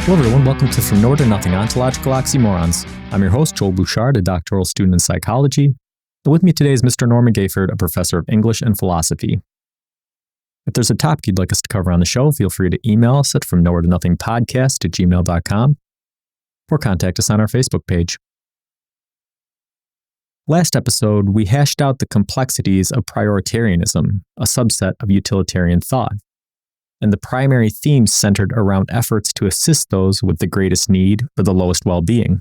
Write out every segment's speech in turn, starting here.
Hello everyone, welcome to From Nowhere to Nothing, Ontological Oxymorons. I'm your host, Joel Bouchard, a doctoral student in psychology. And with me today is Mr. Norman Gayford, a professor of English and philosophy. If there's a topic you'd like us to cover on the show, feel free to email us at fromnowheretonothingpodcast@gmail.com or contact us on our Facebook page. Last episode, we hashed out the complexities of prioritarianism, a subset of utilitarian thought. And the primary themes centered around efforts to assist those with the greatest need for the lowest well-being.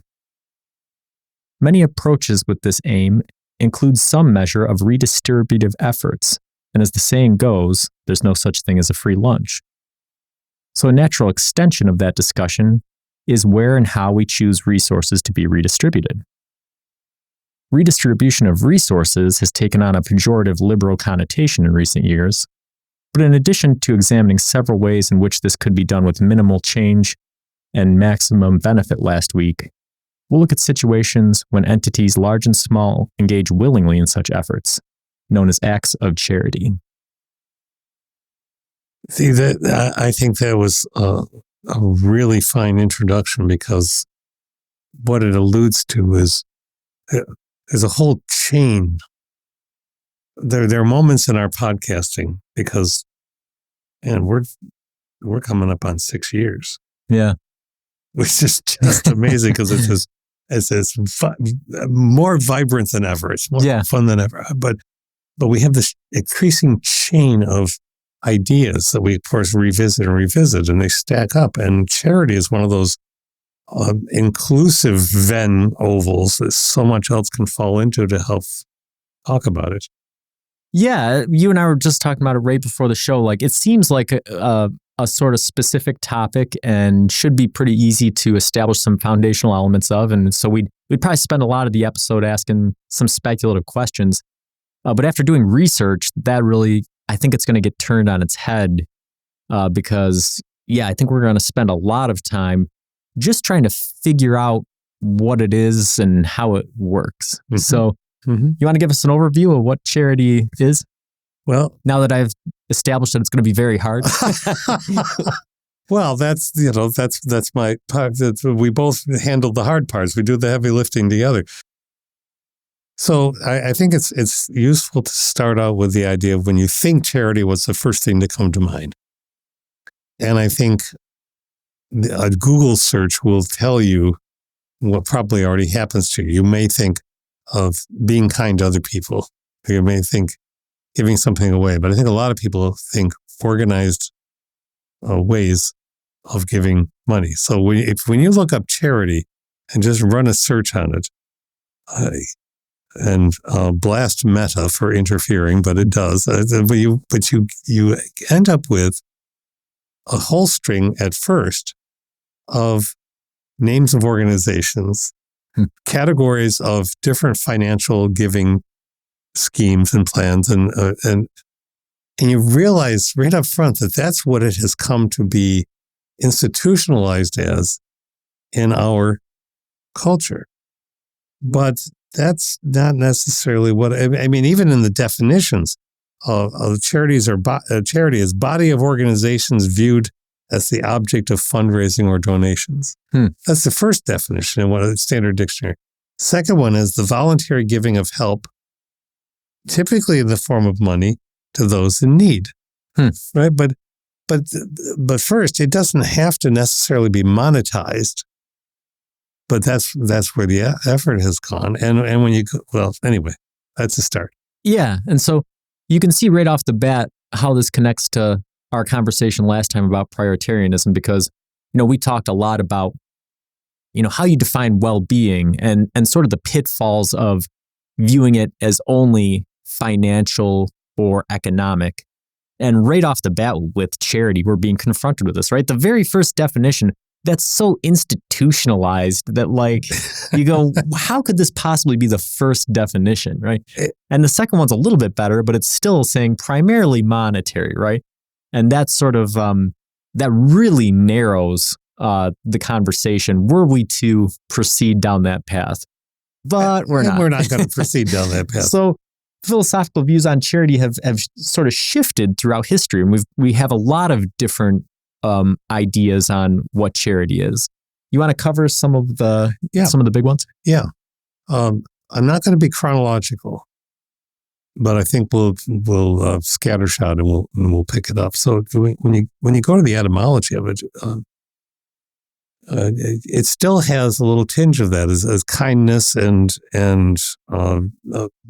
Many approaches with this aim include some measure of redistributive efforts, and as the saying goes, there's no such thing as a free lunch. So a natural extension of that discussion is where and how we choose resources to be redistributed. Redistribution of resources has taken on a pejorative liberal connotation in recent years. But in addition to examining several ways in which this could be done with minimal change and maximum benefit last week, we'll look at situations when entities large and small engage willingly in such efforts, known as acts of charity. See, I think that was a really fine introduction, because what it alludes to is there's a whole chain. There are moments in our podcasting, because, and we're coming up on 6 years. Yeah, which is just amazing, because it's more vibrant than ever. It's more fun than ever. But we have this increasing chain of ideas that we, of course, revisit, and they stack up. And charity is one of those inclusive Venn ovals that so much else can fall into to help talk about it. Yeah, you and I were just talking about it right before the show. Like, it seems like a sort of specific topic and should be pretty easy to establish some foundational elements of. And so we'd probably spend a lot of the episode asking some speculative questions. But after doing research, that really, I think it's going to get turned on its head because, I think we're going to spend a lot of time just trying to figure out what it is and how it works. Mm-hmm. So, you want to give us an overview of what charity is? Well, now that I've established that it's going to be very hard. Well, that's my part. We both handle the hard parts. We do the heavy lifting together. So I think it's useful to start out with the idea of, when you think charity, what's the first thing to come to mind? And I think a Google search will tell you what probably already happens to you. You may think of being kind to other people. You may think giving something away, but I think a lot of people think organized ways of giving money. So when you look up charity and just run a search on it, and blast Meta for interfering, but it does. But you end up with a whole string at first of names of organizations, categories of different financial giving schemes and plans, and you realize right up front that that's what it has come to be institutionalized as in our culture. But that's not necessarily what I mean. Even in the definitions of charities, charity is body of organizations viewed as the object of fundraising or donations. That's the first definition in a standard dictionary. Second one is the voluntary giving of help, typically in the form of money, to those in need. Right? But first, it doesn't have to necessarily be monetized. But that's where the effort has gone. And when you go, well, anyway, that's a start. Yeah. And so you can see right off the bat how this connects to our conversation last time about prioritarianism, because, we talked a lot about, how you define well-being and sort of the pitfalls of viewing it as only financial or economic. And right off the bat with charity, we're being confronted with this, right? The very first definition, that's so institutionalized that, like, you go, how could this possibly be the first definition, right? And the second one's a little bit better, but it's still saying primarily monetary, right? And that's sort of, that really narrows the conversation were we to proceed down that path. But we're not. We're not going to proceed down that path. So philosophical views on charity have sort of shifted throughout history. And we have a lot of different ideas on what charity is. You want to cover some of the big ones? Yeah. I'm not going to be chronological, but I think we'll scattershot and we'll pick it up. So when you go to the etymology of it, it still has a little tinge of that as kindness and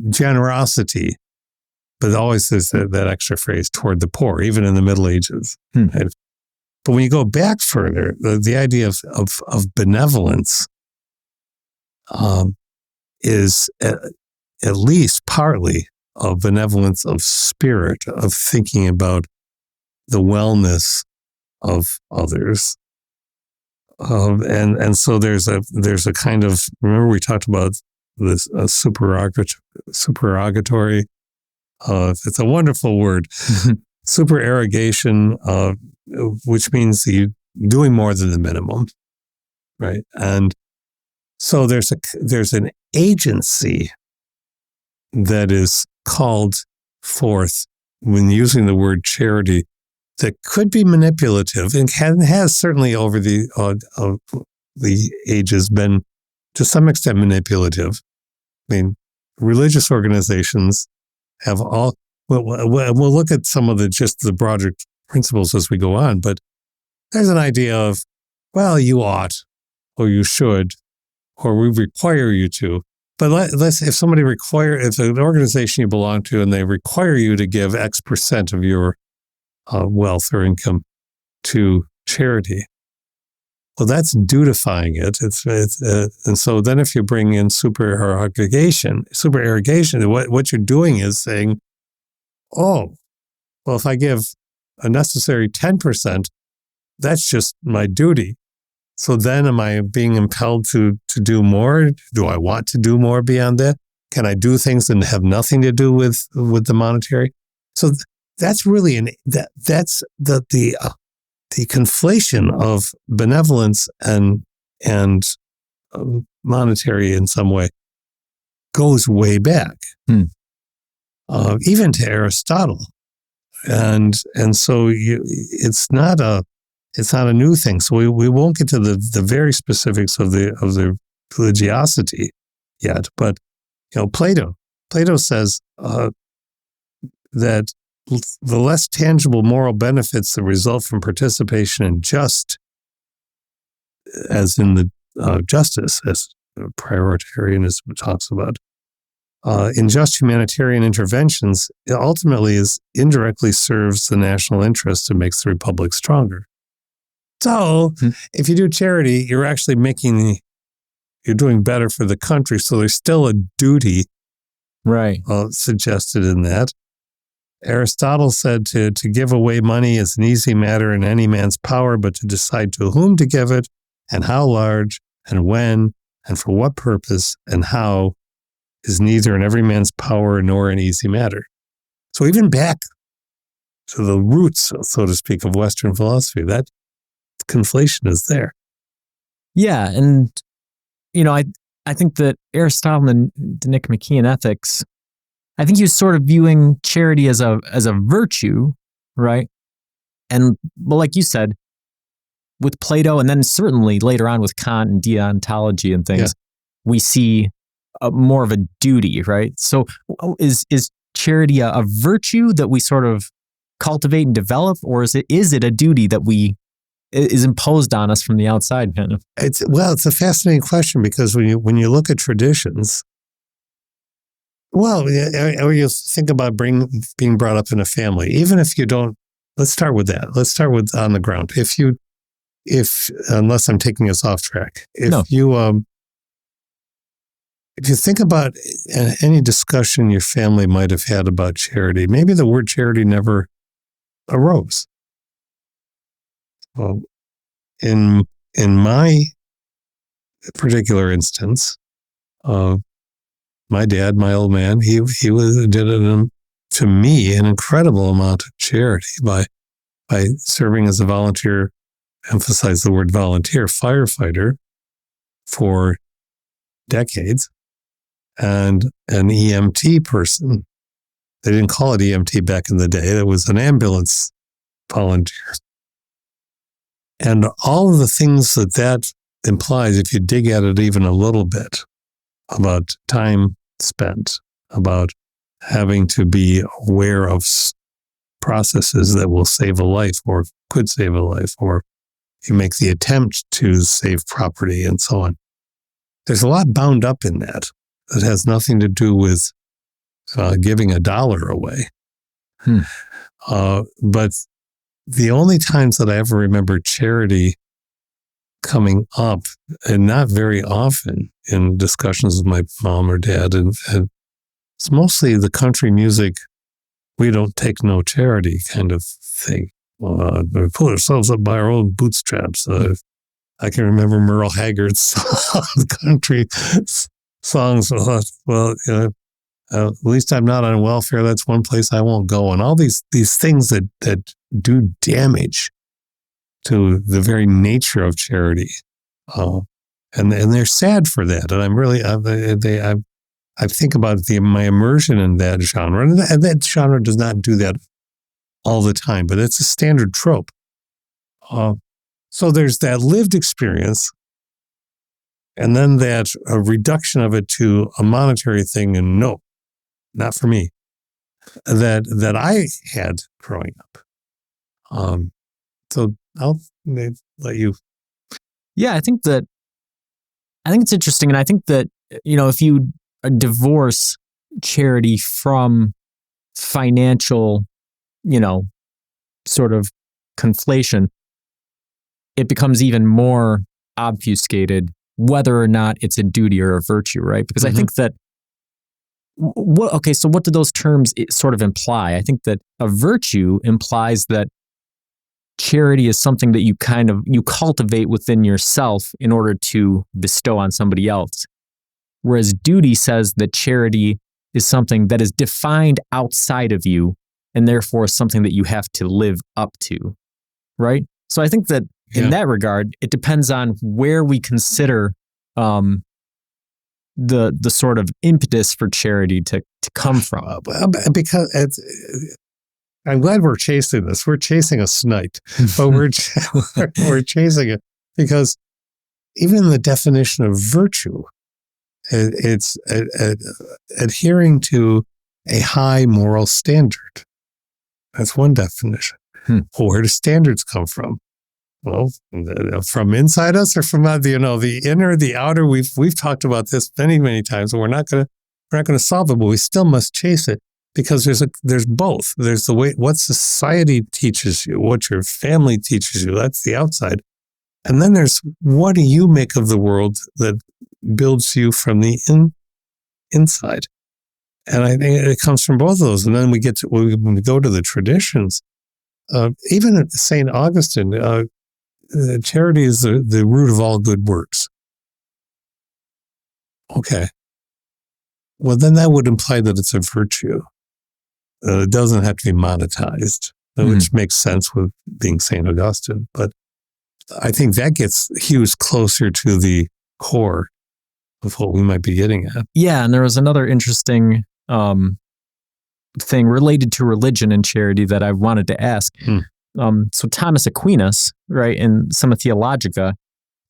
generosity, but always there's that extra phrase toward the poor, even in the Middle Ages. Right? But when you go back further, the idea of benevolence is at least partly a benevolence of spirit, of thinking about the wellness of others. And so there's a kind of, remember we talked about this supererogatory, it's a wonderful word, supererogation, which means you doing more than the minimum, right? And so there's an agency that is called forth when using the word charity that could be manipulative and has certainly over the ages been to some extent manipulative. I mean, religious organizations have all. We'll look at some of the broader principles as we go on, but there's an idea of, well, you ought, or you should, or we require you to. But if an organization you belong to and they require you to give X percent of your wealth or income to charity, well, that's dutifying it. And so then if you bring in supererogation, what you're doing is saying, oh, well, if I give a necessary 10%, that's just my duty. So then am I being impelled to do more? Do I want to do more beyond that? Can I do things that have nothing to do with the monetary? So that's really that's the conflation of benevolence and monetary in some way goes way back, even to Aristotle, and so it's not a new thing. So we won't get to the very specifics of the religiosity yet, but Plato says that the less tangible moral benefits that result from participation in as in the justice, as prioritarianism talks about, in just humanitarian interventions, it ultimately indirectly serves the national interest and makes the republic stronger. So if you do charity, you're actually you're doing better for the country. So there's still a duty, right, suggested in that. Aristotle said to give away money is an easy matter in any man's power, but to decide to whom to give it and how large and when and for what purpose and how is neither in every man's power nor an easy matter. So even back to the roots, so to speak, of Western philosophy, that conflation is there. Yeah, and I think that Aristotle and the Nicomachean Ethics, I think he was sort of viewing charity as a virtue, right? And well, like you said, with Plato, and then certainly later on with Kant and deontology and things, we see more of a duty, right? So is charity a virtue that we sort of cultivate and develop, or is it a duty that is imposed on us from the outside, kind of? It's a fascinating question, because when you look at traditions, or you think about being brought up in a family, even if you don't. Let's start with that. Let's start with on the ground. Unless I'm taking us off track, if you think about any discussion your family might have had about charity, maybe the word charity never arose. Well, in my particular instance, my dad, my old man, he did to me an incredible amount of charity by serving as a volunteer, emphasize the word volunteer, firefighter for decades, and an EMT person. They didn't call it EMT back in the day. It was an ambulance volunteer. And all of the things that implies, if you dig at it even a little bit, about time spent, about having to be aware of processes that will save a life or could save a life, or you make the attempt to save property and so on. There's a lot bound up in that has nothing to do with giving $1 away. But the only times that I ever remember charity coming up, and not very often in discussions with my mom or dad, and it's mostly the country music, we don't take no charity kind of thing. We pull ourselves up by our own bootstraps. I can remember Merle Haggard's country songs. Well, at least I'm not on welfare. That's one place I won't go. And all these things that do damage to the very nature of charity, and they're sad for that. And I'm really, I think about my immersion in that genre, and that genre does not do that all the time, but it's a standard trope. So there's that lived experience, and then that a reduction of it to a monetary thing, and no, not for me, that I had growing up. So I'll let you. Yeah, I think it's interesting, and I think that, if you divorce charity from financial, sort of conflation, it becomes even more obfuscated whether or not it's a duty or a virtue, right? Because I think that, so what do those terms sort of imply? I think that a virtue implies that charity is something that you cultivate within yourself in order to bestow on somebody else. Whereas duty says that charity is something that is defined outside of you, and therefore something that you have to live up to, right? So I think that in that regard, it depends on where we consider the sort of impetus for charity to come from. Because I'm glad we're chasing this. We're chasing a snipe, but we're chasing it because even the definition of virtue, it's adhering to a high moral standard. That's one definition. Well, where do standards come from? Well, from inside us or from the inner, the outer. We've talked about this many, many times, and we're not going to solve it, but we still must chase it because there's both. There's the way what society teaches you, what your family teaches you. That's the outside, and then there's what do you make of the world that builds you from the inside. And I think it comes from both of those. And then when we go to the traditions, even at St. Augustine, charity is the root of all good works. Okay. Well, then that would imply that it's a virtue. It doesn't have to be monetized, which makes sense with being St. Augustine. But I think that hews closer to the core of what we might be getting at. Yeah, and there was another interesting thing related to religion and charity that I wanted to ask. So Thomas Aquinas, right, in Summa Theologica,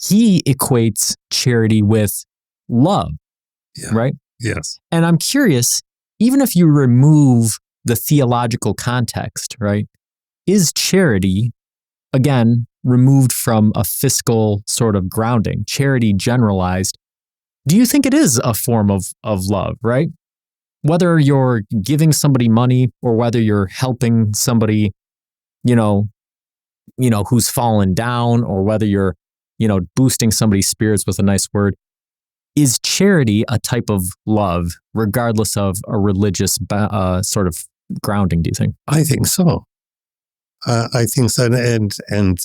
he equates charity with love, right? Yes. And I'm curious, even if you remove the theological context, right, is charity, again, removed from a fiscal sort of grounding, charity generalized, do you think it is a form of love, right? Whether you're giving somebody money or whether you're helping somebody, who's fallen down, or whether you're, boosting somebody's spirits with a nice word, is charity a type of love, regardless of a religious sort of grounding, do you think? I think so. I think so. And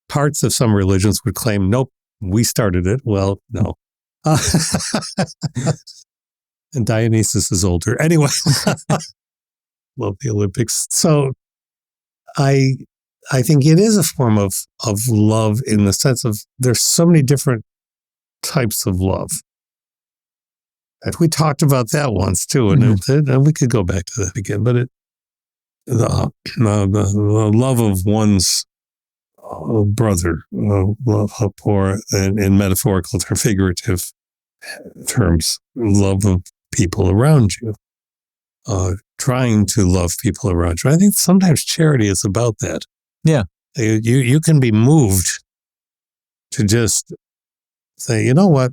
parts of some religions would claim, nope, we started it. Well, no. And Dionysus is older. Anyway, love the Olympics. So I think it is a form of love in the sense of there's so many different types of love. And we talked about that once too, and we could go back to that again. But the love of one's brother, or in metaphorical or figurative terms, love of people around you, trying to love people around you. I think sometimes charity is about that. Yeah. You can be moved to just say, you know what,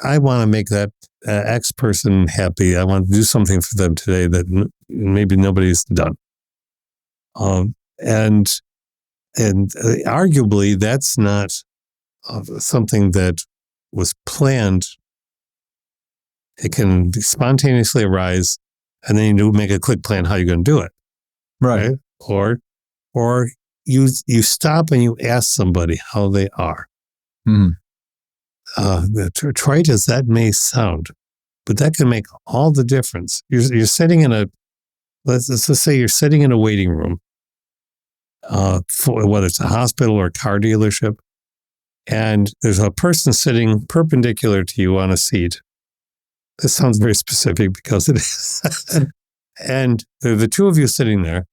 I want to make that X person happy. I want to do something for them today that maybe nobody's done. And arguably, that's not something that was planned. It can spontaneously arise, and then you make a quick plan how you're going to do it, Right? Or you stop and you ask somebody how they are. Trite as that may sound, but that can make all the difference. You're sitting in let's just say you're sitting in a waiting room, for whether it's a hospital or a car dealership, and there's a person sitting perpendicular to you on a seat. This sounds very specific because it is. And the two of you sitting there,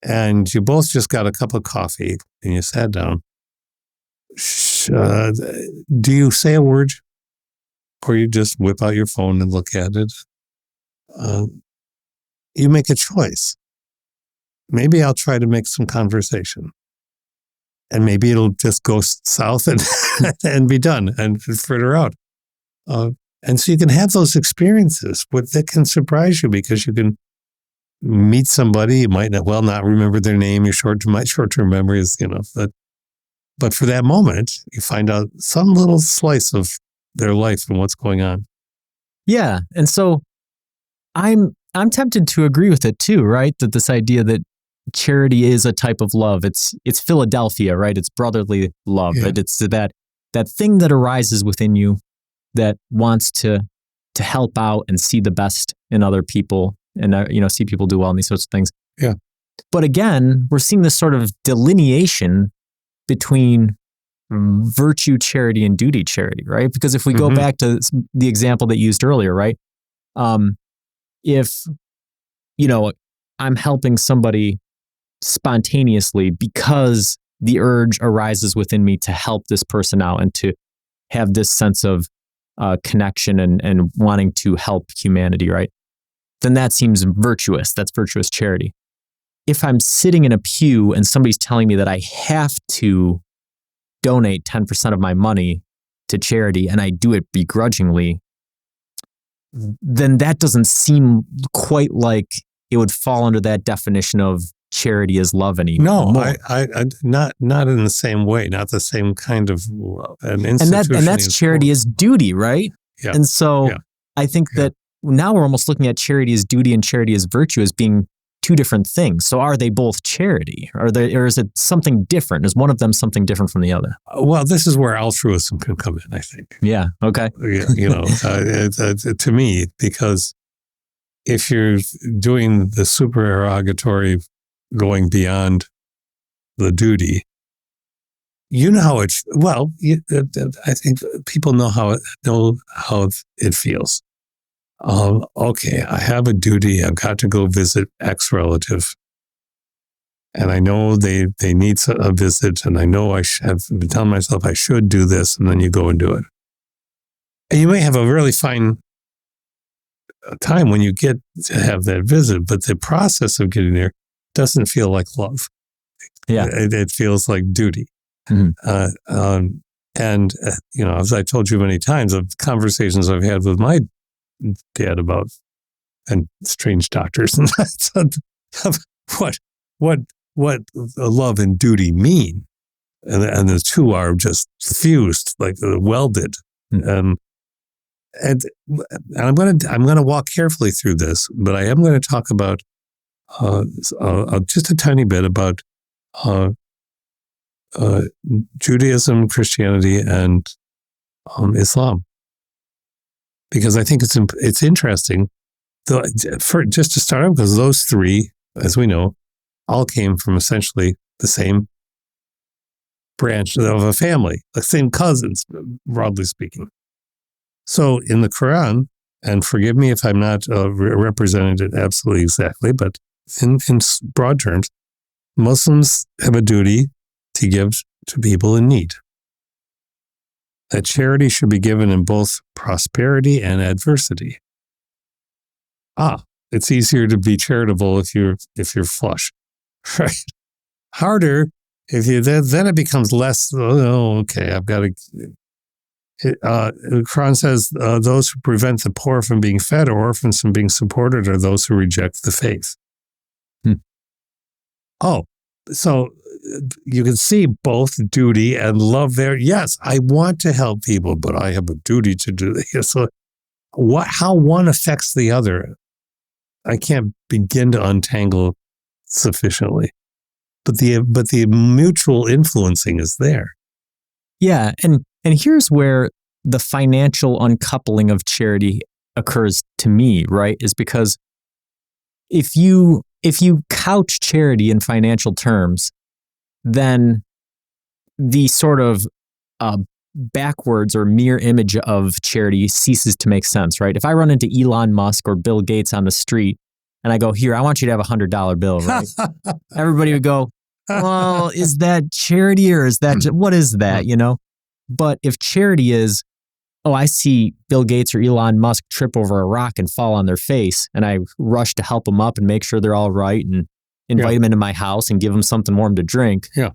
and you both just got a cup of coffee and you sat down. Do you say a word, or you just whip out your phone and look at it? You make a choice. Maybe I'll try to make some conversation, and maybe it'll just go south and be done and further out. And so you can have those experiences that can surprise you, because you can meet somebody, you might not remember their name, your short-term memory is, but for that moment, you find out some little slice of their life and what's going on. Yeah. And so I'm tempted to agree with it too, right? That this idea that charity is a type of love. It's Philadelphia, right? It's brotherly love. Yeah. It's that thing that arises within you that wants to help out and see the best in other people, and see people do well and these sorts of things. Yeah. But again, we're seeing this sort of delineation between virtue charity and duty charity, right? Because if we go back to the example that you used earlier, right? If I'm helping somebody spontaneously because the urge arises within me to help this person out and to have this sense of connection and wanting to help humanity, right? Then that seems virtuous. That's virtuous charity. If I'm sitting in a pew and somebody's telling me that I have to donate 10% of my money to charity and I do it begrudgingly, then that doesn't seem quite like it would fall under that definition of charity as love anymore. No, I not in the same way, not the same kind of an institution. And that's charity as duty, right? Yeah. And so I think that now we're almost looking at charity as duty and charity as virtue as being two different things. So are they both charity? Or is it something different? Is one of them something different from the other? Well, this is where altruism can come in, I think. Yeah. Okay. To me, because if you're doing the supererogatory, going beyond the duty, I think people know how it feels. Okay, I have a duty. I've got to go visit X relative, and I know they need a visit, and I know I have been telling myself I should do this, and then you go and do it. And you may have a really fine time when you get to have that visit, but the process of getting there doesn't feel like love. Yeah, it feels like duty. Mm-hmm. As I told you many times, of conversations I've had with my dad about and strange doctors and what love and duty mean, and the two are just fused, like welded. Mm-hmm. And I'm gonna walk carefully through this, but I am going to talk about just a tiny bit about Judaism, Christianity, and Islam, because I think it's interesting. Just to start out, because those three, as we know, all came from essentially the same branch of a family, the same cousins, broadly speaking. So in the Quran, and forgive me if I'm not representing it absolutely exactly, but in broad terms, Muslims have a duty to give to people in need. That charity should be given in both prosperity and adversity. It's easier to be charitable if you're flush, right? Harder if you then it becomes less. Oh, okay, I've got to. The Quran says those who prevent the poor from being fed or orphans from being supported are those who reject the faith. Oh, so you can see both duty and love there. Yes, I want to help people, but I have a duty to do this. So how one affects the other, I can't begin to untangle sufficiently. But the mutual influencing is there. Yeah, and here's where the financial uncoupling of charity occurs to me, right? Is because if you couch charity in financial terms, then the sort of backwards or mirror image of charity ceases to make sense, right? If I run into Elon Musk or Bill Gates on the street and I go, here, I want you to have $100 bill, right? Everybody would go, well, is that charity or is that, what is that, you know? But if charity is, oh, I see Bill Gates or Elon Musk trip over a rock and fall on their face, and I rush to help them up and make sure they're all right and invite them into my house and give them something warm to drink. Yeah.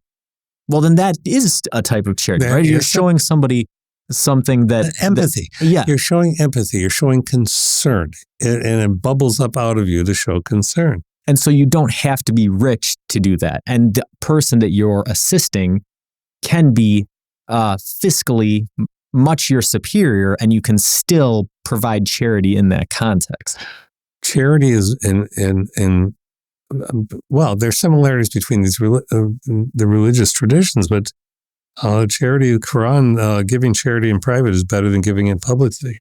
Well, then that is a type of charity, right? You're showing somebody something that... Empathy. Yeah. You're showing empathy. You're showing concern. And it bubbles up out of you to show concern. And so you don't have to be rich to do that. And the person that you're assisting can be fiscally much your superior, and you can still provide charity in that context. Charity is well, there's similarities between these the religious traditions, but charity, the Quran, giving charity in private is better than giving it publicly,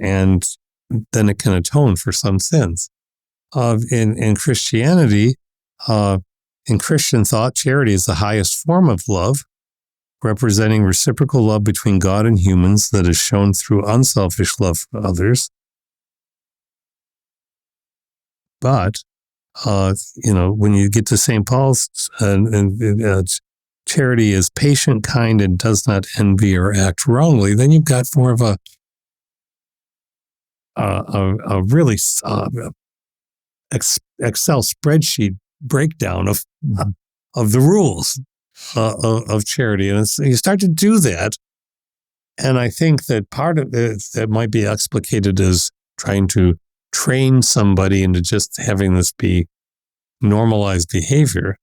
and then it can atone for some sins. In Christianity, in Christian thought, charity is the highest form of love, representing reciprocal love between God and humans that is shown through unselfish love for others. But, when you get to St. Paul's, charity is patient, kind, and does not envy or act wrongly, then you've got more of a really Excel spreadsheet breakdown of the rules of charity. And you start to do that. And I think that part of it that might be explicated as trying to train somebody into just having this be normalized behavior.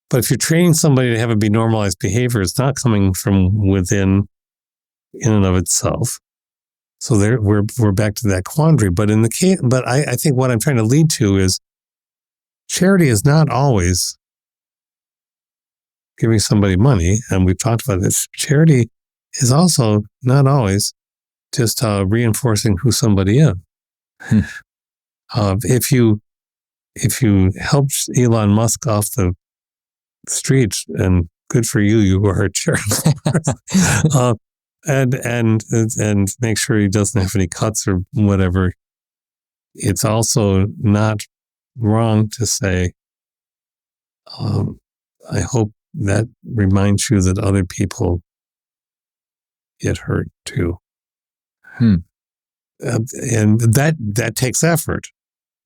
But if you're training somebody to have it be normalized behavior, it's not coming from within in and of itself. So there, we're back to that quandary. But in the case, I think what I'm trying to lead to is charity is not always giving somebody money, and we've talked about this. Charity is also not always just reinforcing who somebody is. If you helped Elon Musk off the streets, and good for you, you were a charity. And make sure he doesn't have any cuts or whatever. It's also not wrong to say, I hope that reminds you that other people get hurt too. And that takes effort.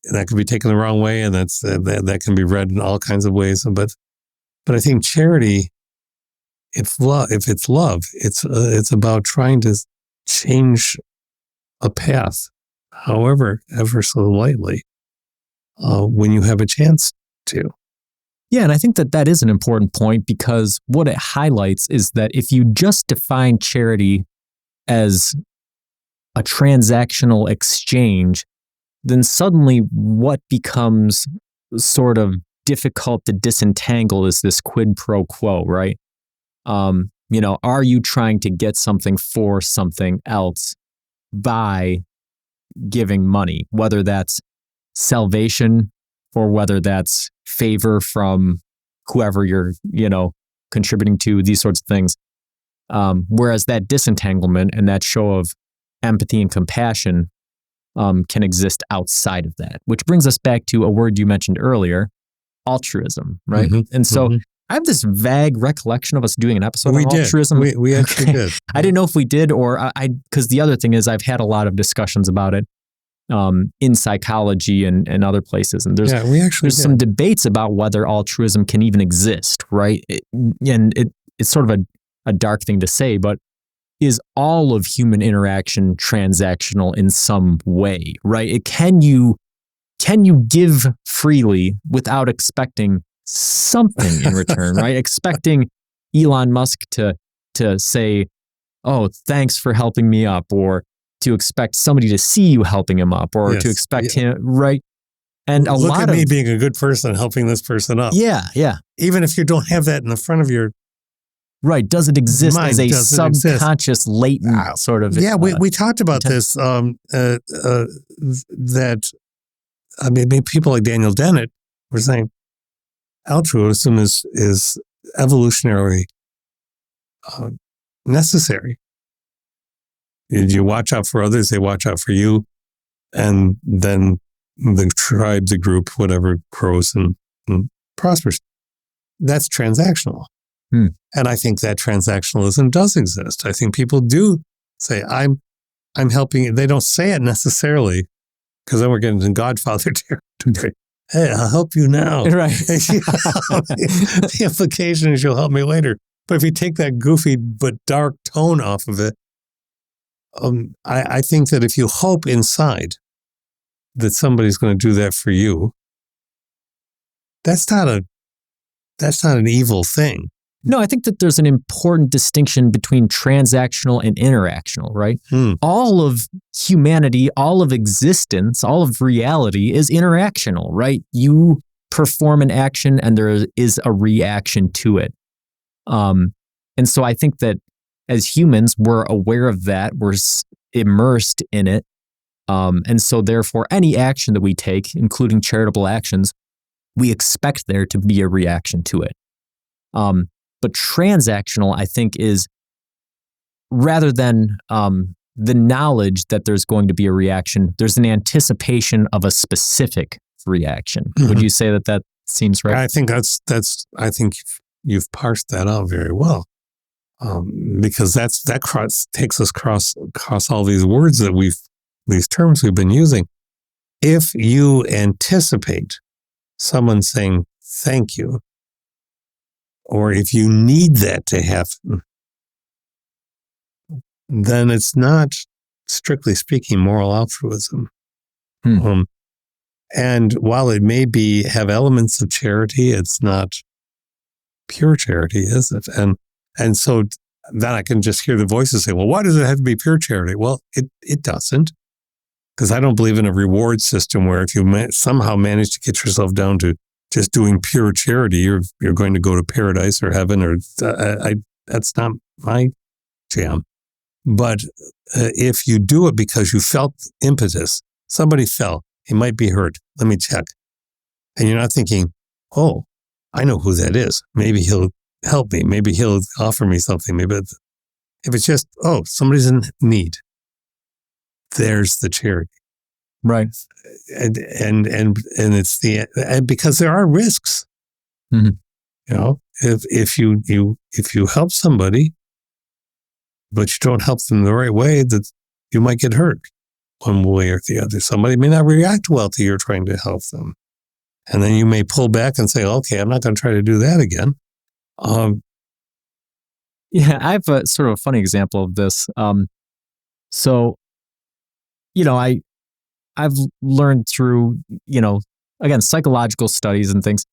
And that can be taken the wrong way, and that can be read in all kinds of ways. But I think charity, if it's love, it's about trying to change a path, however, ever so lightly, when you have a chance to. Yeah, and I think that is an important point, because what it highlights is that if you just define charity as a transactional exchange, then suddenly what becomes sort of difficult to disentangle is this quid pro quo, right? Are you trying to get something for something else by giving money, whether that's salvation or whether that's favor from whoever you're, contributing to, these sorts of things. Whereas that disentanglement and that show of empathy and compassion can exist outside of that, which brings us back to a word you mentioned earlier, altruism, right? Mm-hmm. And so Mm-hmm. I have this vague recollection of us doing an episode on altruism. We actually did. I didn't know if we did or because the other thing is I've had a lot of discussions about it in psychology and other places. And there's some debates about whether altruism can even exist, right? It's sort of a dark thing to say, but is all of human interaction transactional in some way, right? Can you give freely without expecting something in return, right? Expecting Elon Musk to say, "Oh, thanks for helping me up," or to expect somebody to see you helping him up, or to expect him, right? And look at me being a good person helping this person up. Yeah. Even if you don't have that in the front of your right, does it exist as a subconscious, latent sort of? Yeah, we talked about this. That I mean, people like Daniel Dennett were saying altruism is evolutionarily necessary. You watch out for others; they watch out for you, and then the tribe, the group, whatever, grows and prospers. That's transactional. And I think that transactionalism does exist. I think people do say, I'm helping. They don't say it necessarily, because then we're getting into Godfather territory. Hey, I'll help you now. Right. The implication is you'll help me later. But if you take that goofy but dark tone off of it, I think that if you hope inside that somebody's going to do that for you, that's not an evil thing. No, I think that there's an important distinction between transactional and interactional, right? All of humanity, all of existence, all of reality is interactional, right? You perform an action and there is a reaction to it. And so I think that as humans, we're aware of that. We're immersed in it. And so therefore, any action that we take, including charitable actions, we expect there to be a reaction to it. But transactional, I think, is rather than the knowledge that there's going to be a reaction, there's an anticipation of a specific reaction. Mm-hmm. Would you say that seems right? I think I think you've parsed that out very well, because that takes us across all these words that these terms we've been using. If you anticipate someone saying thank you, or if you need that to happen, then it's not, strictly speaking, moral altruism. And while it may have elements of charity, it's not pure charity, is it? And so then I can just hear the voices say, well, why does it have to be pure charity? Well, it doesn't, because I don't believe in a reward system where if you somehow manage to get yourself down to just doing pure charity, you're going to go to paradise or heaven, or that's not my jam. But if you do it because you felt impetus, somebody fell, he might be hurt, let me check. And you're not thinking, oh, I know who that is. Maybe he'll help me. Maybe he'll offer me something. Maybe if it's just, oh, somebody's in need, there's the charity. Right. And it's because there are risks. Mm-hmm. You know, if you help somebody, but you don't help them the right way, that you might get hurt one way or the other. Somebody may not react well to your trying to help them. And then you may pull back and say, okay, I'm not going to try to do that again. Yeah, I have a sort of a funny example of this. So, you know, I've learned through, again, psychological studies and things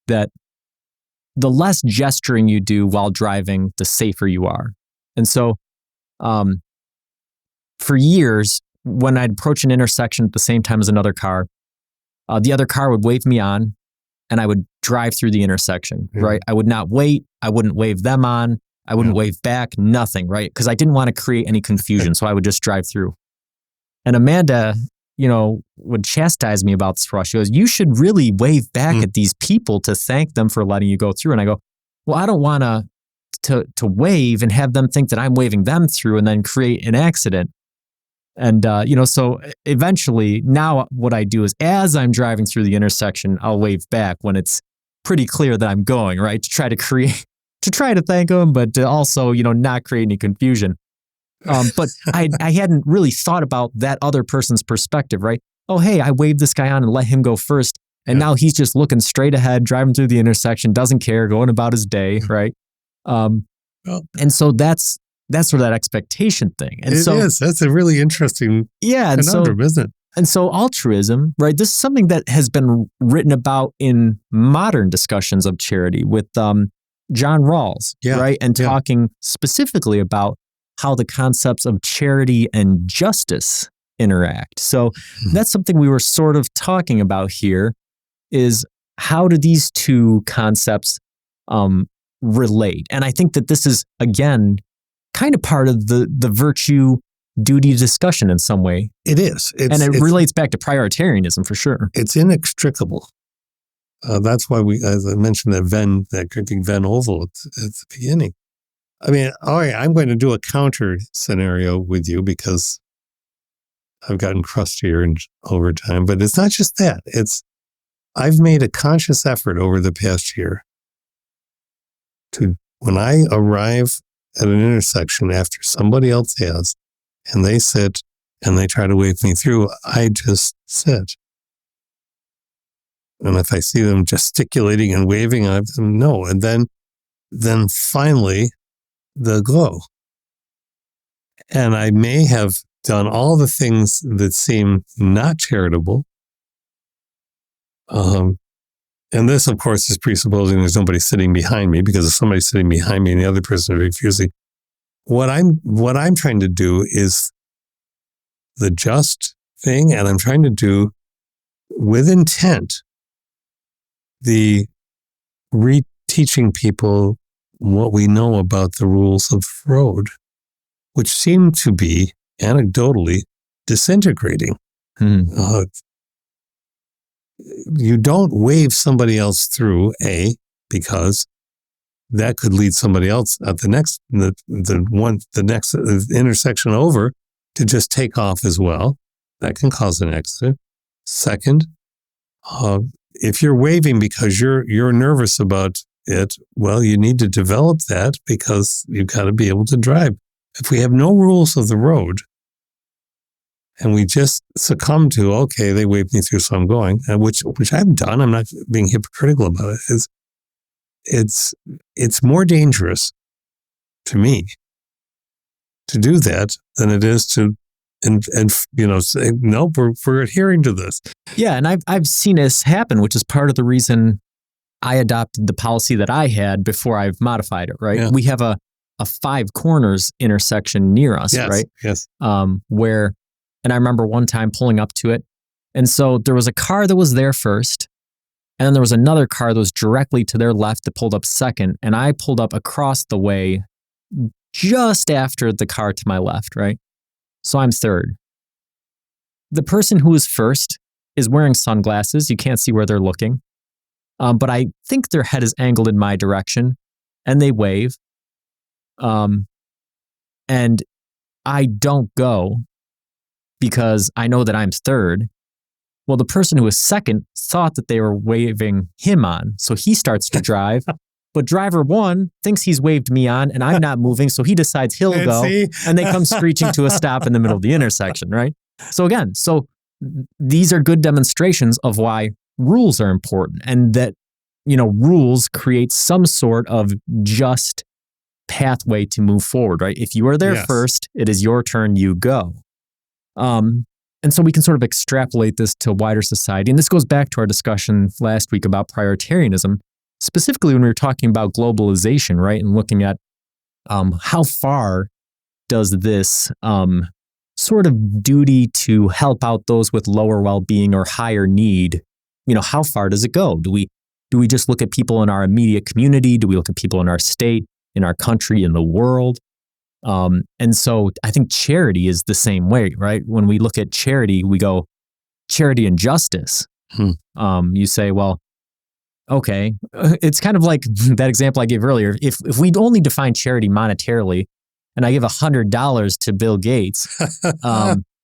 that the less gesturing you do while driving, the safer you are. And so for years, when I'd approach an intersection at the same time as another car, the other car would wave me on and I would drive through the intersection, right? I would not wait. I wouldn't wave them on. I wouldn't wave back, nothing, right? Because I didn't want to create any confusion. So I would just drive through. And Amanda, would chastise me about this for us. She goes, you should really wave back at these people to thank them for letting you go through. And I go, well, I don't want to wave and have them think that I'm waving them through and then create an accident. And, so eventually now what I do is as I'm driving through the intersection, I'll wave back when it's pretty clear that I'm going, right? To try to thank them, but to also, not create any confusion. But I hadn't really thought about that other person's perspective, right? Oh, hey, I waved this guy on and let him go first. And now he's just looking straight ahead, driving through the intersection, doesn't care, going about his day, right? And so that's sort of that expectation thing. And it is. That's a really interesting conundrum, isn't it? And so altruism, right? This is something that has been written about in modern discussions of charity with John Rawls, right? And talking specifically about how the concepts of charity and justice interact. So that's something we were sort of talking about here, is how do these two concepts relate? And I think that this is, again, kind of part of the virtue duty discussion in some way. It is. And it relates back to prioritarianism for sure. It's inextricable. That's why as I mentioned that drinking Venn oval at the beginning. I mean, all right, I'm going to do a counter scenario with you because I've gotten crustier over time, but it's not just that. I've made a conscious effort over the past year to, when I arrive at an intersection after somebody else has, and they sit and they try to wave me through, I just sit. And if I see them gesticulating and waving, I no. And then finally, they'll go. And I may have done all the things that seem not charitable. And this, of course, is presupposing there's nobody sitting behind me, because if somebody's sitting behind me and the other person is refusing, what I'm trying to do is the just thing, and I'm trying to do with intent the reteaching people what we know about the rules of the road, which seem to be anecdotally disintegrating. You don't wave somebody else through, because that could lead somebody else at the next intersection over to just take off as well. That can cause an accident. Second, if you're waving because you're nervous about it, well, you need to develop that, because you've got to be able to drive. If we have no rules of the road and we just succumb to, okay, they waved me through, so I'm going, which I've done, I'm not being hypocritical about it, it's more dangerous to me to do that than it is to say, nope, we're adhering to this. Yeah, and I've seen this happen, which is part of the reason I adopted the policy that I had before I've modified it, right? Yeah. We have a 5 corners intersection near us, right? Yes. And I remember one time pulling up to it, and so there was a car that was there first, and then there was another car that was directly to their left that pulled up second, and I pulled up across the way just after the car to my left, right? So I'm third. The person who is first is wearing sunglasses. You can't see where they're looking. But I think their head is angled in my direction, and they wave. And I don't go because I know that I'm third. Well, the person who was second thought that they were waving him on, so he starts to drive. But driver 1 thinks he's waved me on, and I'm not moving, so he decides he'll go, and they come screeching to a stop in the middle of the intersection, right? So again, these are good demonstrations of why rules are important, and that, rules create some sort of just pathway to move forward, right? If you are there first, it is your turn, you go. And so we can sort of extrapolate this to wider society. And this goes back to our discussion last week about prioritarianism, specifically when we were talking about globalization, right? And looking at how far does this sort of duty to help out those with lower well-being or higher need, how far does it go? Do we just look at people in our immediate community? Do we look at people in our state, in our country, in the world? And so I think charity is the same way, right? When we look at charity, we go charity and justice. You say, well, okay, it's kind of like that example I gave earlier. If we only define charity monetarily, and I give $100 to Bill Gates,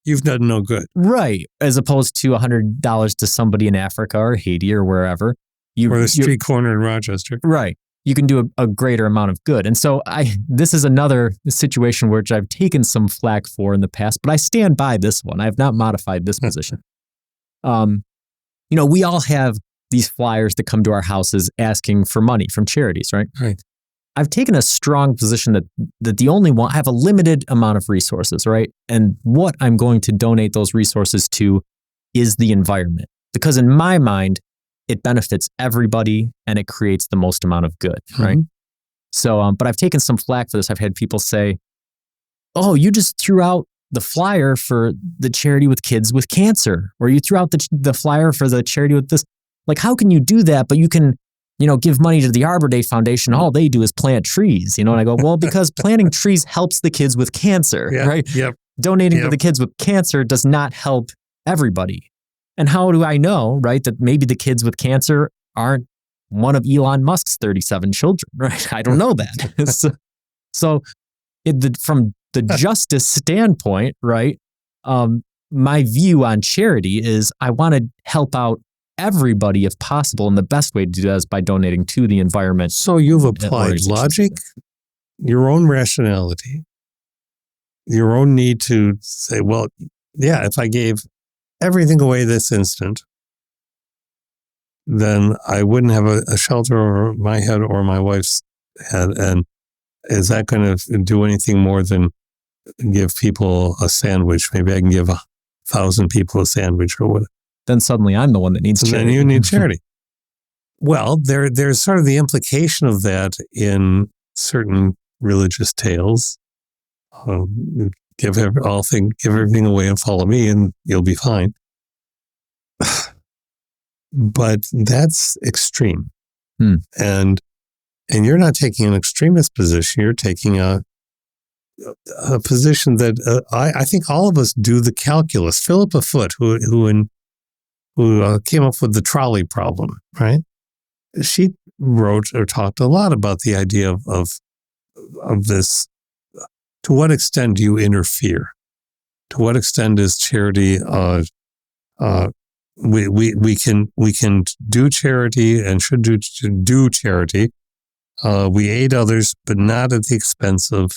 you've done no good, right? As opposed to $100 to somebody in Africa or Haiti or wherever, or the street corner in Rochester. Right. You can do a greater amount of good. And so this is another situation which I've taken some flack for in the past, but I stand by this one. I have not modified this position. We all have these flyers that come to our houses asking for money from charities, right? Right. I've taken a strong position that the only one, I have a limited amount of resources, right? And what I'm going to donate those resources to is the environment. Because in my mind, it benefits everybody and it creates the most amount of good, right? So, but I've taken some flack for this. I've had people say, oh, you just threw out the flyer for the charity with kids with cancer, or you threw out the flyer for the charity with this. Like, how can you do that? But you can, give money to the Arbor Day Foundation. All they do is plant trees, And I go, well, because planting trees helps the kids with cancer, right? Yep. Donating to the kids with cancer does not help everybody. And how do I know, right, that maybe the kids with cancer aren't one of Elon Musk's 37 children, right? I don't know that. From the justice standpoint, right, my view on charity is I want to help out everybody if possible, and the best way to do that is by donating to the environment. So you've applied logic, your own rationality, your own need to say, well, yeah, if I gave everything away this instant, then I wouldn't have a shelter over my head or my wife's head. And is that going to do anything more than give people a sandwich? Maybe I can give 1,000 people a sandwich or whatever. Then suddenly I'm the one that needs charity. Then you need charity. Well, there's sort of the implication of that in certain religious tales. Give everything away and follow me and you'll be fine. But that's extreme. And you're not taking an extremist position. You're taking a position that I think all of us do the calculus. Philippa Foot, who came up with the trolley problem, right? She wrote or talked a lot about the idea of this. To what extent do you interfere? To what extent is charity? We can do charity and should do charity. We aid others, but not at the expense of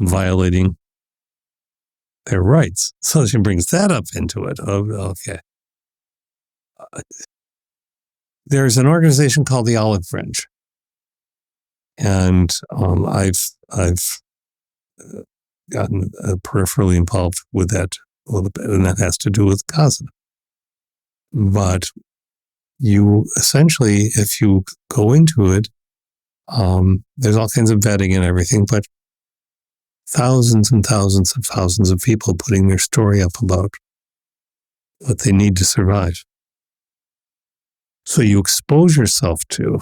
violating their rights. So she brings that up into it. Okay. There's an organization called the Olive Branch, and I've gotten peripherally involved with that a little bit, and that has to do with Gaza. But you essentially, if you go into it, there's all kinds of vetting and everything, but thousands and thousands of people putting their story up about what they need to survive. So you expose yourself to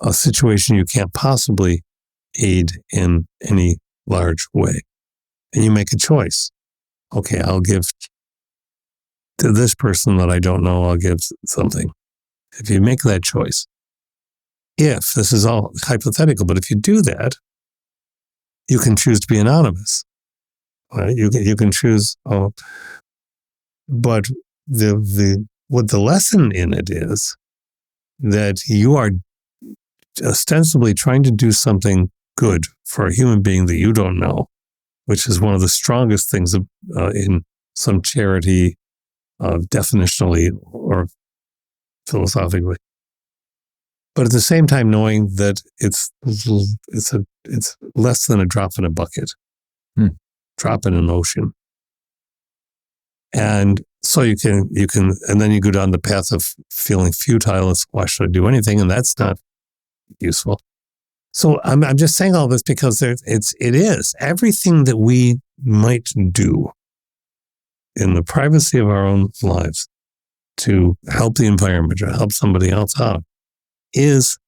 a situation you can't possibly aid in any large way. And you make a choice. Okay, I'll give to this person that I don't know, I'll give something. If you make that choice, this is all hypothetical, but if you do that, you can choose to be anonymous. Right? You can choose, but what the lesson in it is that you are ostensibly trying to do something good for a human being that you don't know, which is one of the strongest things in some charity, definitionally or philosophically. But at the same time, knowing that it's less than a drop in a bucket, drop in an ocean. And so you can, and then you go down the path of feeling futile. It's, why should I do anything? And that's not useful. So I'm just saying all this because it is everything that we might do in the privacy of our own lives to help the environment or help somebody else out is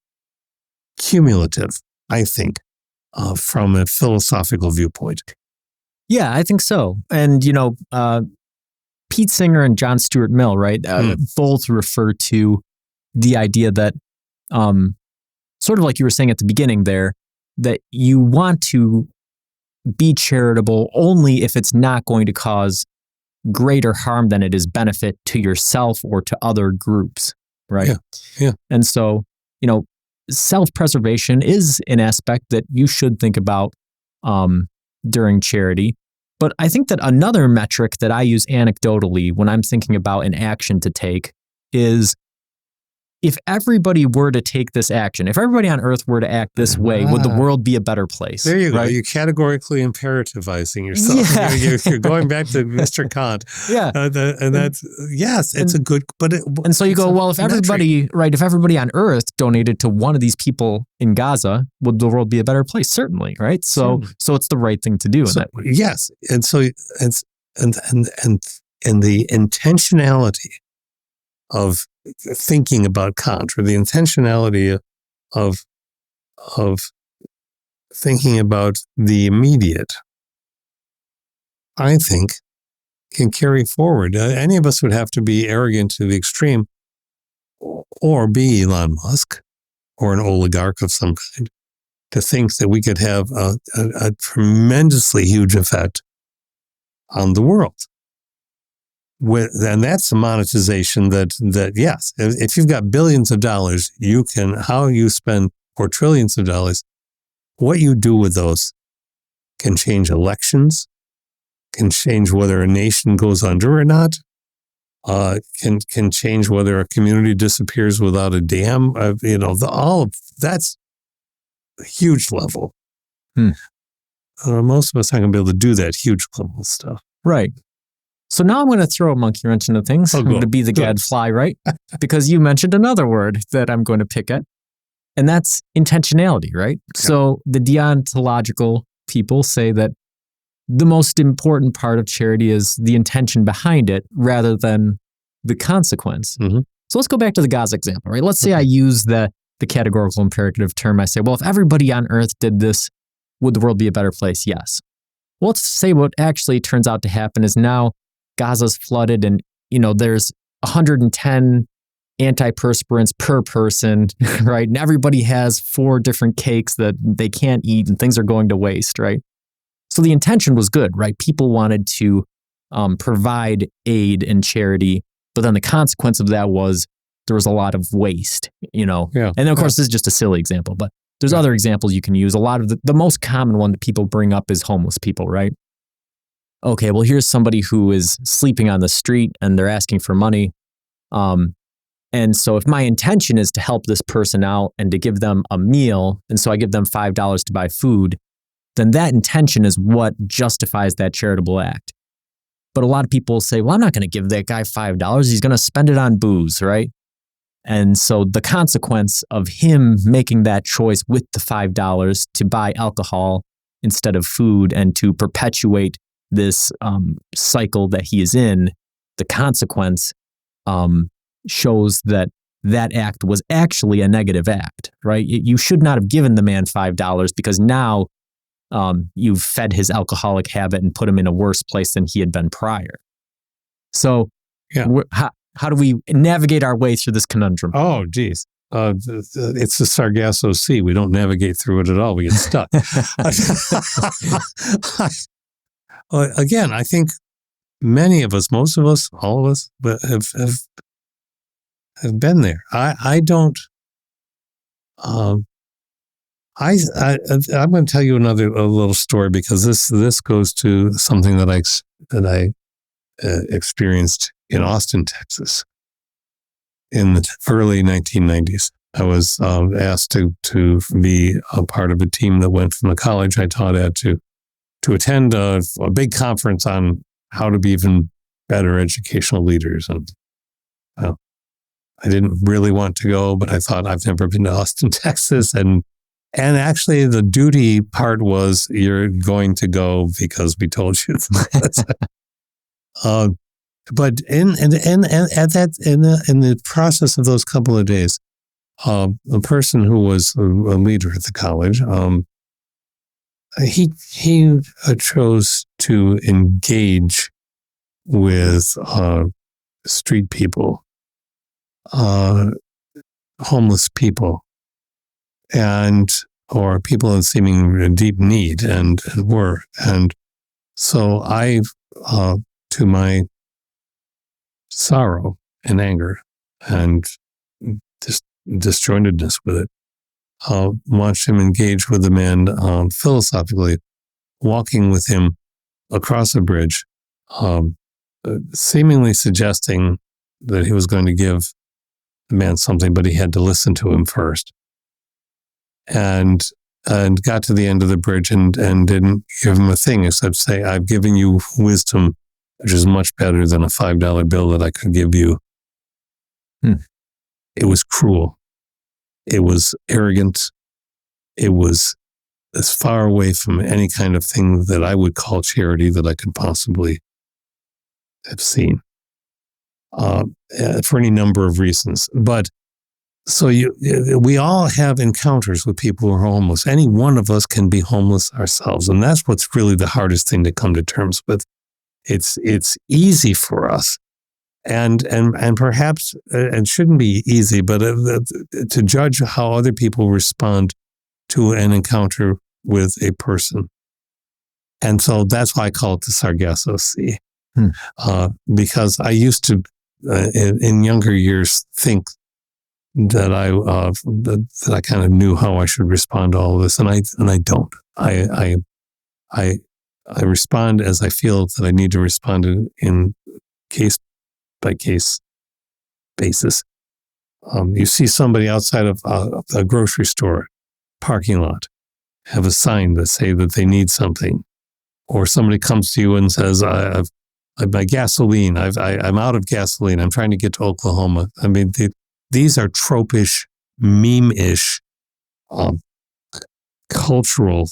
cumulative, I think, from a philosophical viewpoint. Yeah, I think so. And, Pete Singer and John Stuart Mill, right, both refer to the idea that, sort of like you were saying at the beginning there, that you want to be charitable only if it's not going to cause greater harm than it is benefit to yourself or to other groups, right? Yeah. And so, self-preservation is an aspect that you should think about during charity. But I think that another metric that I use anecdotally when I'm thinking about an action to take is, if everybody were to take this action, if everybody on earth were to act this way, would the world be a better place? There you go. Right? You're categorically imperativizing yourself. Yeah. You're going back to Mr. Kant. Yeah. And that's, yes, it's a good, and so you go, well, if everybody on earth donated to one of these people in Gaza, would the world be a better place? Certainly, right? So it's the right thing to do in that way. Yes. And so it's, and the intentionality of thinking about Kant, or the intentionality of thinking about the immediate, I think, can carry forward. Any of us would have to be arrogant to the extreme, or be Elon Musk or an oligarch of some kind, to think that we could have a tremendously huge effect on the world. And that's the monetization that yes, if you've got billions of dollars, how you spend, or trillions of dollars, what you do with those can change elections, can change whether a nation goes under or not, can change whether a community disappears without a dam. All of that's a huge level. Most of us aren't going to be able to do that huge level stuff. Right. So now I'm going to throw a monkey wrench into things. I'm going to be the gadfly, right? Because you mentioned another word that I'm going to pick at, and that's intentionality, right? Okay. So the deontological people say that the most important part of charity is the intention behind it rather than the consequence. Mm-hmm. So let's go back to the Gaza example, right? Let's say I use the categorical imperative term. I say, well, if everybody on earth did this, would the world be a better place? Yes. Well, let's say what actually turns out to happen is now Gaza's flooded, and there's 110 antiperspirants per person, right? And everybody has 4 different cakes that they can't eat, and things are going to waste, right? So the intention was good, right? People wanted to provide aid and charity, but then the consequence of that was there was a lot of waste, Yeah. And then, of course, this is just a silly example, but there's other examples you can use. A lot of the most common one that people bring up is homeless people, right? Okay, well, here's somebody who is sleeping on the street and they're asking for money. And so if my intention is to help this person out and to give them a meal, and so I give them $5 to buy food, then that intention is what justifies that charitable act. But a lot of people say, well, I'm not going to give that guy $5. He's going to spend it on booze, right? And so the consequence of him making that choice with the $5 to buy alcohol instead of food and to perpetuate this cycle that he is in, the consequence shows that act was actually a negative act, right? You should not have given the man $5 because now you've fed his alcoholic habit and put him in a worse place than he had been prior. So how do we navigate our way through this conundrum? Oh, geez. It's the Sargasso Sea. We don't navigate through it at all. We get stuck. Again, I think many of us, most of us, all of us, have been there. I'm going to tell you a little story because this goes to something that I experienced in Austin, Texas, in the early 1990s. I was asked to be a part of a team that went from the college I taught at to attend a big conference on how to be even better educational leaders. And I didn't really want to go, but I thought I've never been to Austin, Texas. And actually the duty part was you're going to go because we told you. But in the process of those couple of days, the person who was a leader at the college, he chose to engage with street people, homeless people, or people in seeming deep need and were. And so I, to my sorrow and anger and disjointedness with it. Watched him engage with the man philosophically, walking with him across a bridge, seemingly suggesting that he was going to give the man something, but he had to listen to him first. And got to the end of the bridge and didn't give him a thing except say, I've given you wisdom, which is much better than a $5 bill that I could give you. It was cruel. It was arrogant. It was as far away from any kind of thing that I would call charity that I could possibly have seen, for any number of reasons. But so we all have encounters with people who are homeless. Any one of us can be homeless ourselves. And that's what's really the hardest thing to come to terms with. It's easy for us. And perhaps it shouldn't be easy, but to judge how other people respond to an encounter with a person. And so that's why I call it the Sargasso Sea. Because I used to, in younger years, think that I kind of knew how I should respond to all of this, and I don't. I respond as I feel that I need to respond in case by case basis. You see somebody outside of a grocery store parking lot have a sign that say that they need something, or somebody comes to you and says, "I've my gasoline. I'm out of gasoline. I'm trying to get to Oklahoma." I mean, these are tropish, meme-ish, cultural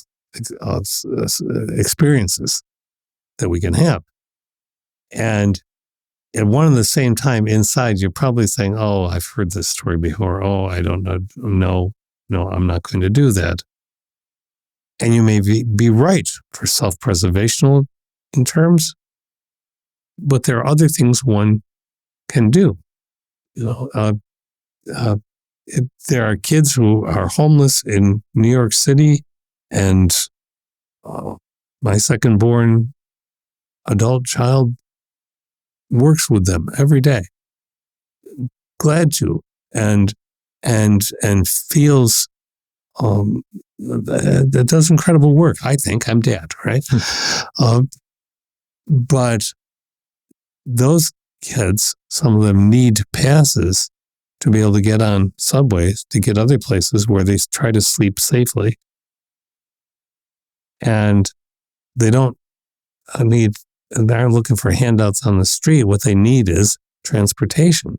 experiences that we can have. And at one and the same time, inside, you're probably saying, "Oh, I've heard this story before. Oh, I don't know. No, I'm not going to do that." And you may be right for self-preservational in terms, but there are other things one can do. There are kids who are homeless in New York City, and my second-born adult child works with them every day, glad to, and feels that does incredible work. I think I'm dad, right? But those kids, some of them need passes to be able to get on subways, to get other places where they try to sleep safely. And they don't they're looking for handouts on the street. What they need is transportation.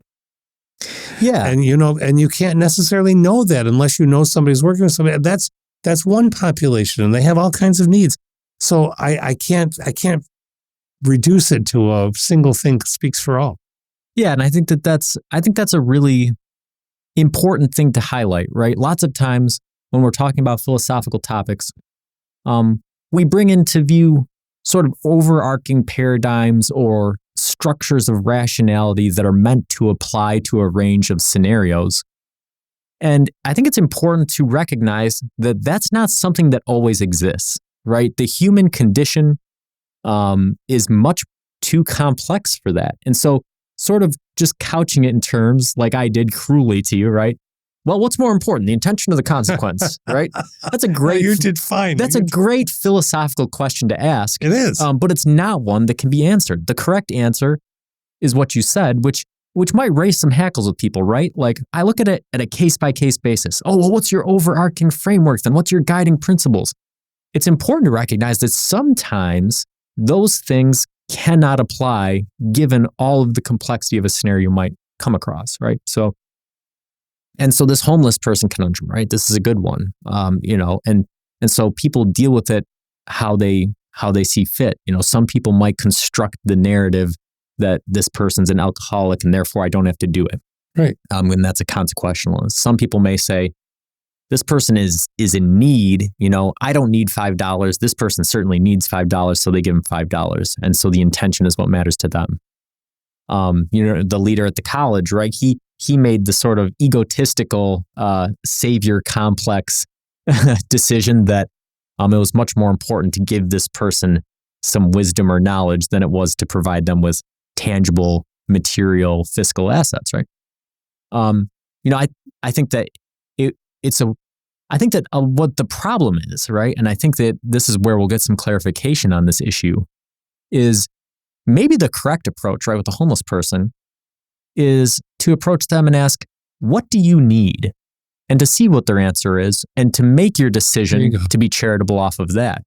Yeah. And you can't necessarily know that unless you know somebody's working with somebody. That's one population, and they have all kinds of needs. So I can't reduce it to a single thing that speaks for all. Yeah, and I think that's a really important thing to highlight, right? Lots of times when we're talking about philosophical topics, we bring into view sort of overarching paradigms or structures of rationality that are meant to apply to a range of scenarios. And I think it's important to recognize that that's not something that always exists, right? The human condition is much too complex for that. And so sort of just couching it in terms like I did cruelly to you, right? Well, what's more important, the intention or the consequence, right? That's a great. You did fine. That's a great philosophical question to ask. It is. But it's not one that can be answered. The correct answer is what you said, which might raise some hackles with people, right? Like, I look at it at a case-by-case basis. Oh, well, what's your overarching framework then? What's your guiding principles? It's important to recognize that sometimes those things cannot apply given all of the complexity of a scenario you might come across, right? So this homeless person conundrum, right? This is a good one, and so people deal with it how they see fit. Some people might construct the narrative that this person's an alcoholic and therefore I don't have to do it, right? And that's a consequential. Some people may say this person is in need. I don't need $5. This person certainly needs $5, so they give him $5, and so the intention is what matters to them. The leader at the college, right? He made the sort of egotistical savior complex decision that it was much more important to give this person some wisdom or knowledge than it was to provide them with tangible material fiscal assets, right? I think that I think that what the problem is, right? And I think that this is where we'll get some clarification on this issue, is maybe the correct approach, right, with the homeless person is to approach them and ask, what do you need? And to see what their answer is and to make your decision to be charitable off of that.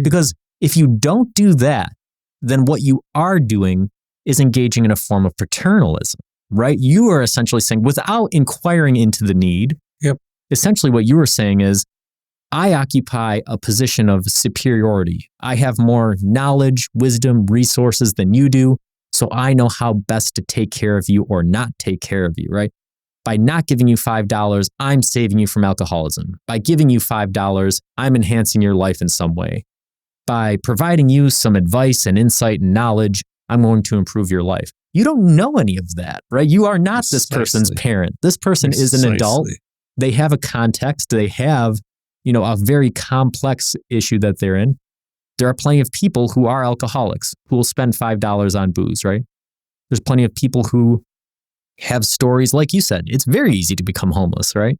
Because if you don't do that, then what you are doing is engaging in a form of paternalism, right? You are essentially saying, without inquiring into the need, essentially what you were saying is, I occupy a position of superiority. I have more knowledge, wisdom, resources than you do, so I know how best to take care of you or not take care of you, right? By not giving you $5, I'm saving you from alcoholism. By giving you $5, I'm enhancing your life in some way. By providing you some advice and insight and knowledge, I'm going to improve your life. You don't know any of that, right? You are not this person's parent. This person is an adult. They have a context. They have, a very complex issue that they're in. There are plenty of people who are alcoholics who will spend $5 on booze, right? There's plenty of people who have stories, like you said. It's very easy to become homeless, right?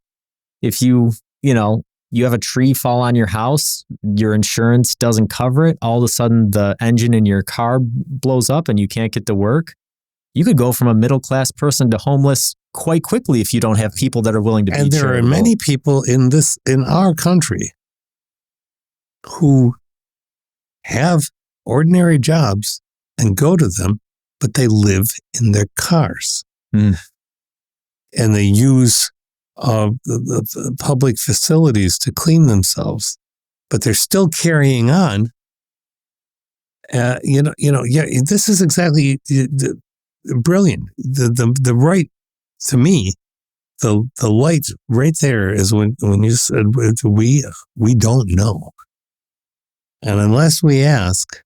If you have a tree fall on your house, your insurance doesn't cover it, all of a sudden the engine in your car blows up and you can't get to work. You could go from a middle-class person to homeless quite quickly if you don't have people that are willing to be charitable. And there are many people in our country who have ordinary jobs and go to them, but they live in their cars. And they use the public facilities to clean themselves, but they're still carrying on. This is exactly brilliant. The right, to me, the light right there is when you said we don't know, and unless we ask.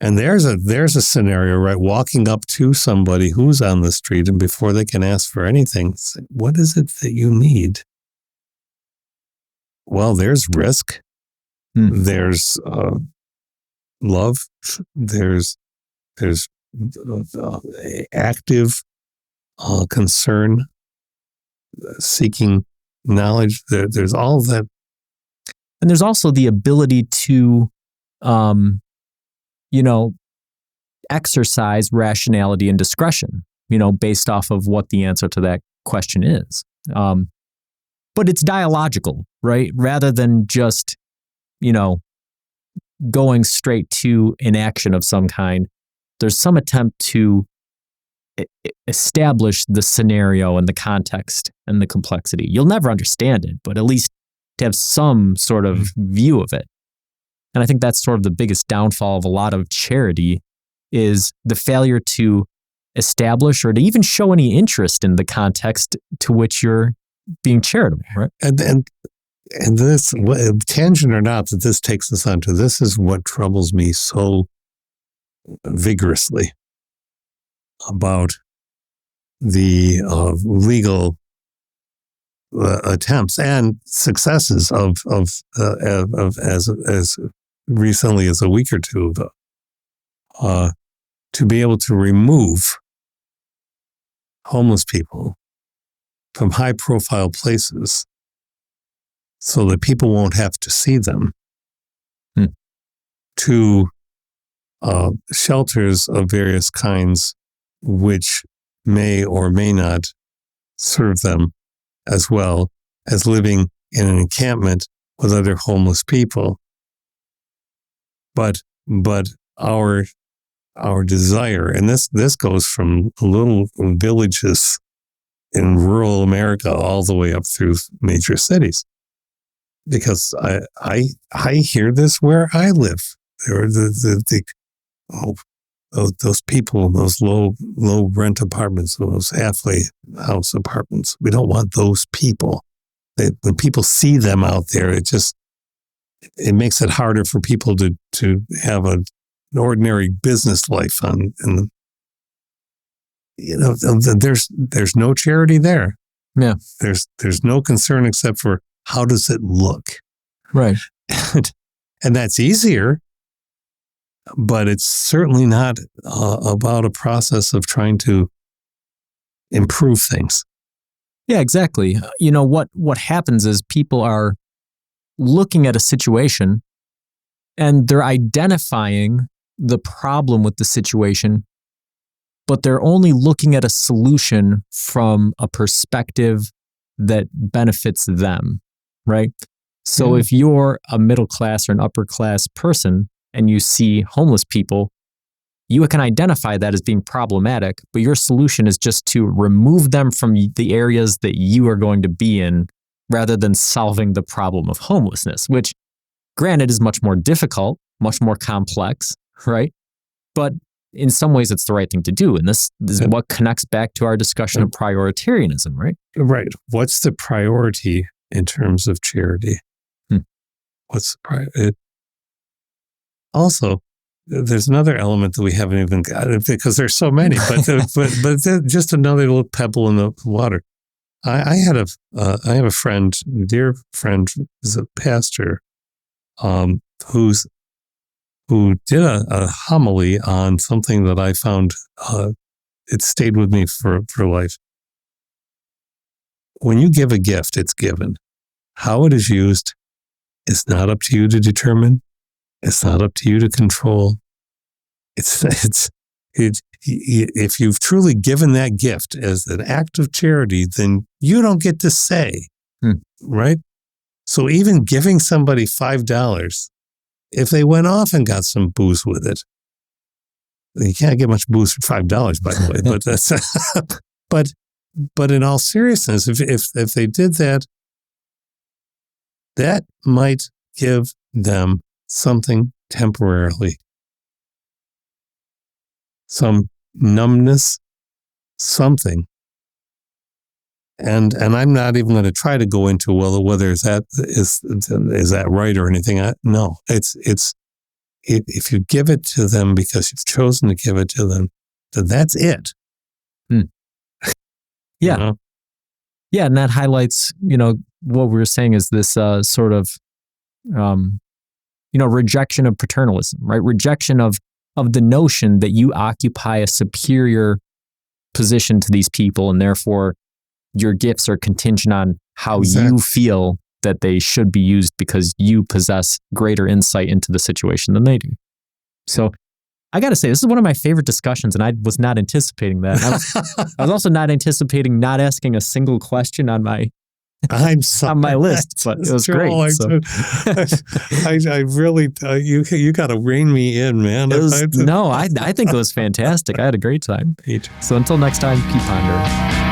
And there's a scenario, right? Walking up to somebody who's on the street, and before they can ask for anything, say, what is it that you need? Well, there's risk. There's love. There's active concern, seeking knowledge. There's all of that. And there's also the ability to exercise rationality and discretion, based off of what the answer to that question is. But it's dialogical, right? Rather than just, going straight to an action of some kind, there's some attempt to establish the scenario and the context and the complexity. You'll never understand it, but at least to have some sort of view of it. And I think that's sort of the biggest downfall of a lot of charity, is the failure to establish or to even show any interest in the context to which you're being charitable, right? And this, tangent or not, that this takes us onto, this is what troubles me so vigorously about the legal attempts and successes of as recently as a week or two ago, to be able to remove homeless people from high-profile places so that people won't have to see them, to shelters of various kinds which may or may not serve them, as well as living in an encampment with other homeless people. But our desire, and this goes from little villages in rural America all the way up through major cities, because I hear this where I live. There are those people in those low rent apartments, those halfway house apartments. We don't want those people. When people see them out there, it makes it harder for people to have an ordinary business life there's no charity there. Yeah. There's no concern except for how does it look? Right. And that's easier but it's certainly not about a process of trying to improve things. Yeah, exactly. You know, what happens is people are looking at a situation and they're identifying the problem with the situation, but they're only looking at a solution from a perspective that benefits them, right? So if you're a middle class or an upper class person and you see homeless people, you can identify that as being problematic, but your solution is just to remove them from the areas that you are going to be in rather than solving the problem of homelessness, which granted is much more difficult, much more complex, right? But in some ways it's the right thing to do. And this is what connects back to our discussion of prioritarianism, right? Right. What's the priority in terms of charity? What's the priority? Also, there's another element that we haven't even got because there's so many, but just another little pebble in the water. I have a friend, a dear friend, who's a pastor, who did a homily on something that I found it stayed with me for life. When you give a gift, it's given. How it is used, it's not up to you to determine. It's not up to you to control. If you've truly given that gift as an act of charity, then you don't get to say, right? So even giving somebody $5, if they went off and got some booze with it, you can't get much booze for $5, by the way. But that's but in all seriousness, if they did that, that might give them something temporarily, some numbness, something. And I'm not even going to try to go into whether is that right or anything. No, it's if you give it to them because you've chosen to give it to them, then that's it. Yeah. You know? Yeah, and that highlights, what we were saying is this sort of, rejection of paternalism, right? Rejection of the notion that you occupy a superior position to these people, and therefore your gifts are contingent on how you feel that they should be used because you possess greater insight into the situation than they do. So I got to say, this is one of my favorite discussions, and I was not anticipating that. I was also not anticipating not asking a single question on my on my list, but it was great. So. I really, you got to rein me in, man. I think it was fantastic. I had a great time. So until next time, keep pondering.